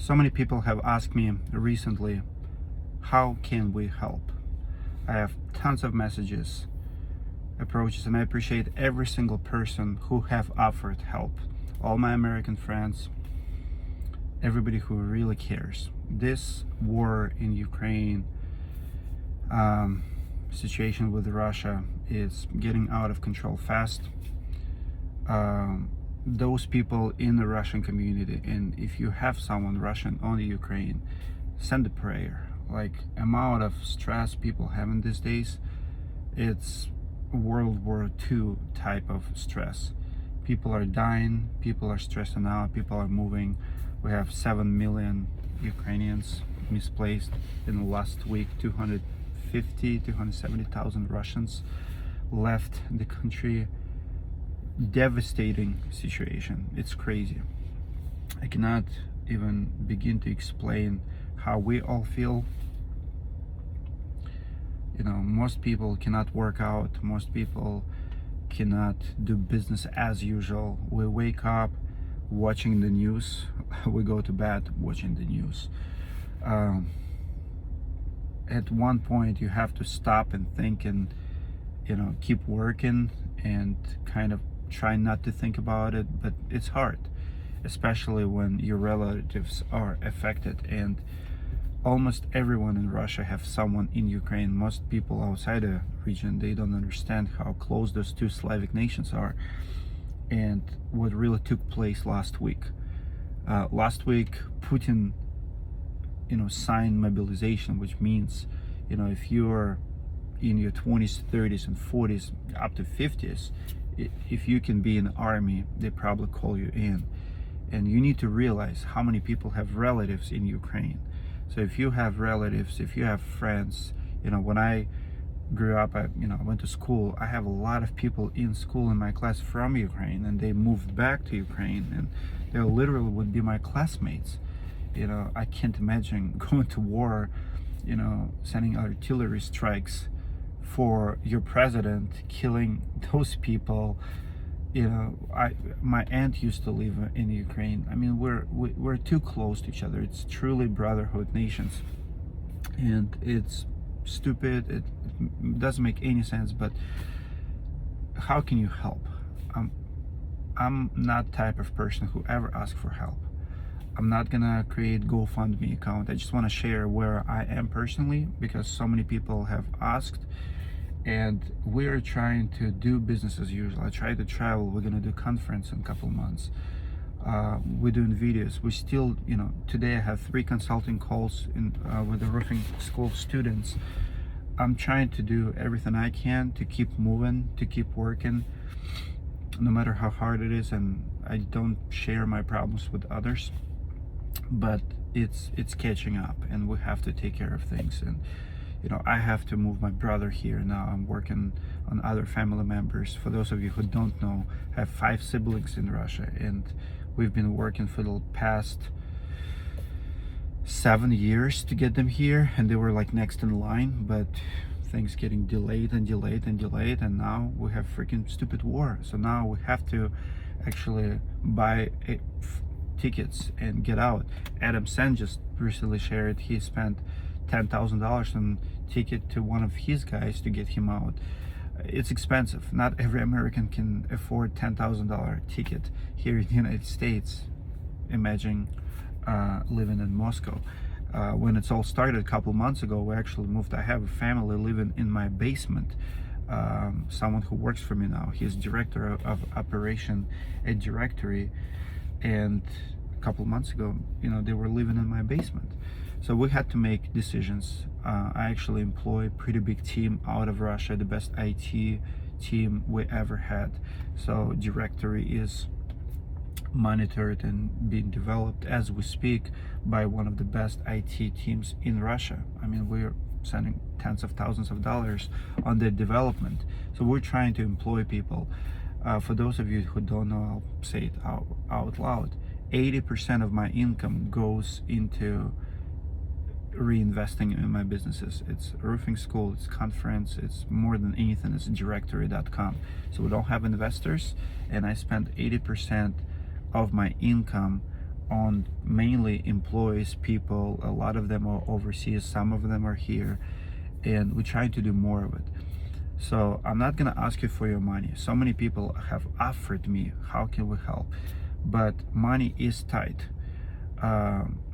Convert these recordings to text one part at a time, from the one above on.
So many people have asked me recently, how can we help? I have tons of messages, approaches, and I appreciate every single person who have offered help. All my American friends, everybody who really cares. This war in Ukraine, situation with Russia is getting out of control fast. Those people in the Russian community, and if you have someone Russian on the Ukraine, send a prayer. Like, amount of stress people having these days, it's World War II type of stress. People are dying, people are stressing out, people are moving. We have 7 million Ukrainians misplaced in the last week. 270,000 Russians left the country. Devastating situation. It's crazy. I cannot even begin to explain how we all feel. Most people cannot work out, most people cannot do business as usual. We wake up watching the news, we go to bed watching the news. At one point you have to stop and think and keep working and kind of try not to think about it, but it's hard, especially when your relatives are affected. And almost everyone in Russia have someone in Ukraine. Most people outside the region, they don't understand how close those two Slavic nations are and what really took place last week. Last week Putin signed mobilization, which means if you're in your 20s, 30s and 40s up to 50s, if you can be in the army, they probably call you in. And you need to realize how many people have relatives in Ukraine. So if you have relatives, if you have friends, when I grew up, I went to school, I have a lot of people in school in my class from Ukraine, and they moved back to Ukraine, and they literally would be my classmates. I can't imagine going to war, sending artillery strikes for your president, killing those people. My aunt used to live in Ukraine. I mean, we're too close to each other. It's truly brotherhood nations, and it's stupid. It doesn't make any sense. But how can you help? I'm not the type of person who ever asks for help. I'm not gonna create GoFundMe account. I just want to share where I am personally, because so many people have asked. And we're trying to do business as usual. I try to travel. We're gonna do conference in a couple months. We're doing videos. We still, today I have 3 consulting calls with the roofing school students. I'm trying to do everything I can to keep moving, to keep working, no matter how hard it is. And I don't share my problems with others, but it's catching up, and we have to take care of things. And I have to move my brother here now. I'm working on other family members. For those of you who don't know, I have 5 siblings in Russia, and we've been working for the past 7 years to get them here, and they were like next in line, but things getting delayed and delayed and delayed, and now we have freaking stupid war. So now we have to actually buy tickets and get out. Adam Sen just recently shared he spent $10,000 on ticket to one of his guys to get him out. It's expensive. Not every American can afford $10,000 ticket here in the United States. Imagine living in Moscow. When it's all started a couple months ago, we actually moved. I have a family living in my basement. Someone who works for me now, he's director of operation at Directory, and a couple months ago, they were living in my basement. So we had to make decisions. I actually employ a pretty big team out of Russia, the best IT team we ever had. So Directory is monitored and being developed as we speak by one of the best IT teams in Russia. I mean, we're sending tens of thousands of dollars on their development. So we're trying to employ people. For those of you who don't know, I'll say it out loud. 80% of my income goes into reinvesting in my businesses. It's roofing school, it's conference, it's more than anything, it's directory.com. So we don't have investors, and I spend 80% of my income owned mainly employs people. A lot of them are overseas, some of them are here, and we're trying to do more of it. So I'm not gonna ask you for your money. So many people have offered me, how can we help? But money is tight.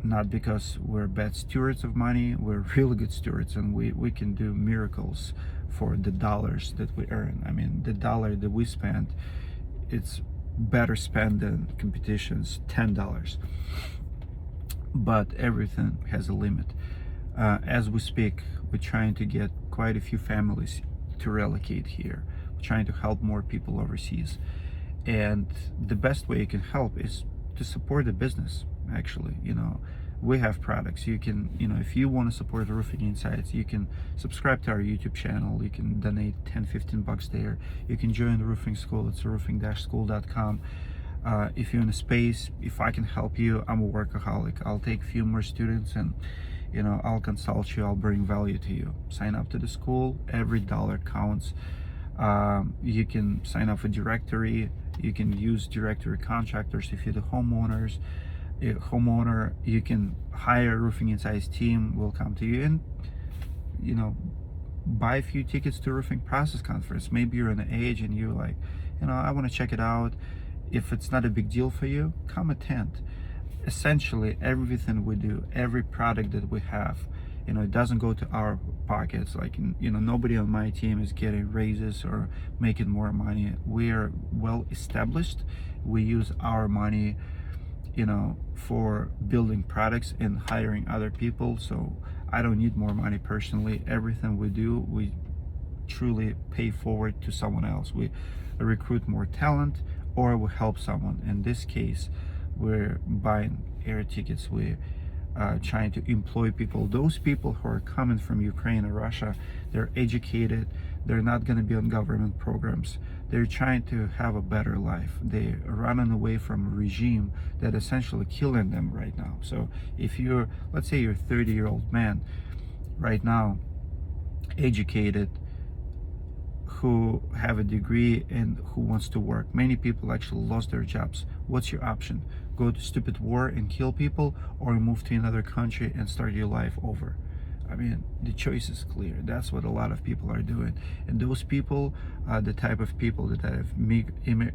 Not because we're bad stewards of money, we're really good stewards, and we can do miracles for the dollars that we earn. I mean, the dollar that we spend, it's better spent than competition's $10. But everything has a limit. As we speak, we're trying to get quite a few families to relocate here. We're trying to help more people overseas. And the best way you can help is to support the business. Actually, we have products. You can, if you want to support Roofing Insights, you can subscribe to our YouTube channel. You can donate 10-15 bucks there. You can join the roofing school. It's roofing-school.com. If you're in a space, if I can help you, I'm a workaholic. I'll take a few more students, and I'll consult you. I'll bring value to you. Sign up to the school. Every dollar counts. You can sign up for directory. You can use directory contractors if you're the homeowners. Homeowner, you can hire a Roofing Insights team. Will come to you and buy a few tickets to Roofing Process Conference. Maybe you're an age and you're like, I want to check it out. If it's not a big deal for you, come attend. Essentially, everything we do, every product that we have, it doesn't go to our pockets. Like, nobody on my team is getting raises or making more money. We are well established. We use our money for building products and hiring other people. So I don't need more money personally. Everything we do, we truly pay forward to someone else. We recruit more talent, or we help someone. In this case, we're buying air tickets. We're trying to employ people. Those people who are coming from Ukraine or Russia, they're educated. They're not going to be on government programs. They're trying to have a better life. They're running away from a regime that essentially killing them right now. So if you're, let's say you're a 30-year-old man right now, educated, who have a degree and who wants to work. Many people actually lost their jobs. What's your option? Go to stupid war and kill people, or move to another country and start your life over? I mean, the choice is clear. That's what a lot of people are doing. And those people are the type of people that have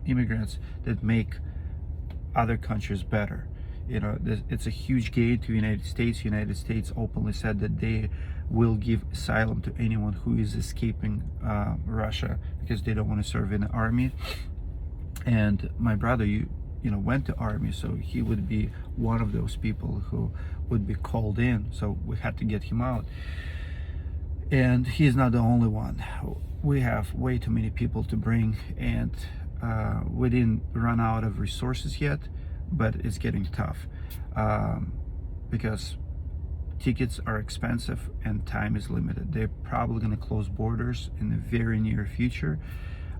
immigrants that make other countries better. It's a huge gain to United States. United States openly said that they will give asylum to anyone who is escaping Russia because they don't want to serve in the army. And my brother, went to army, so he would be one of those people who would be called in. So we had to get him out. And he's not the only one. We have way too many people to bring, and we didn't run out of resources yet, but it's getting tough because tickets are expensive and time is limited. They're probably going to close borders in the very near future.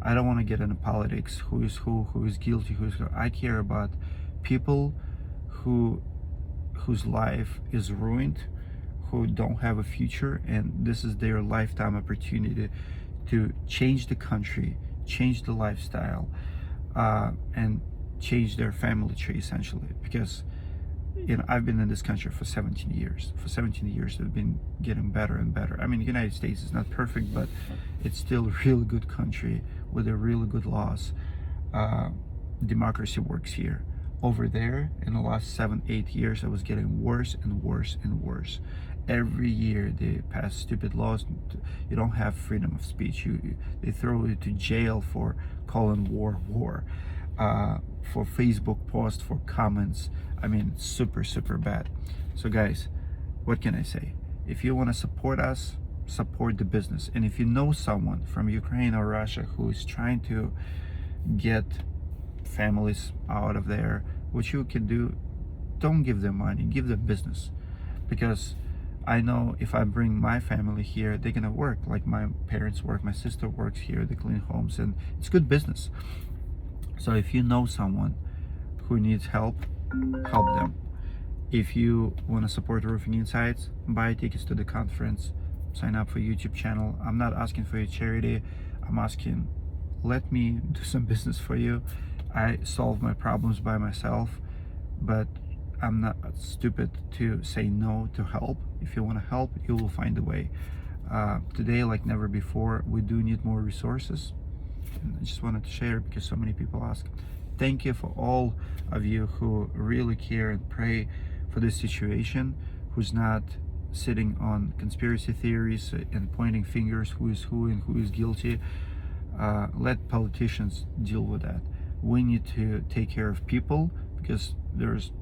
I don't want to get into politics, who is guilty, who. I care about people whose life is ruined, who don't have a future, and this is their lifetime opportunity to change the country, change the lifestyle, and change their family tree, essentially. Because I've been in this country for 17 years. For 17 years, they've been getting better and better. I mean, the United States is not perfect, but it's still a really good country with a really good laws. Democracy works here. Over there, in the last 7-8 years, it was getting worse and worse and worse. Every year they pass stupid laws. You don't have freedom of speech. They throw you to jail for calling war. For Facebook posts, for comments. I mean, it's super bad. So guys, what can I say? If you want to support us, support the business. And if you know someone from Ukraine or Russia who is trying to get families out of there, what you can do, don't give them money, give them business. Because I know if I bring my family here, they're gonna work. Like my parents work, my sister works here, they clean homes, and it's good business. So if you know someone who needs help them. If you want to support Roofing Insights, buy tickets to the conference, sign up for YouTube channel. I'm not asking for a charity. I'm asking, let me do some business for you. I solve my problems by myself, but I'm not stupid to say no to help. If you want to help, you will find a way. Today, like never before, we do need more resources. And I just wanted to share because so many people ask. Thank you for all of you who really care and pray for this situation, who's not sitting on conspiracy theories and pointing fingers who is who and who is guilty. Let politicians deal with that. We need to take care of people because there's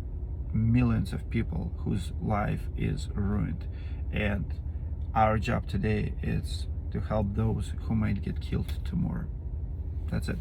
millions of people whose life is ruined, and our job today is to help those who might get killed tomorrow. That's it.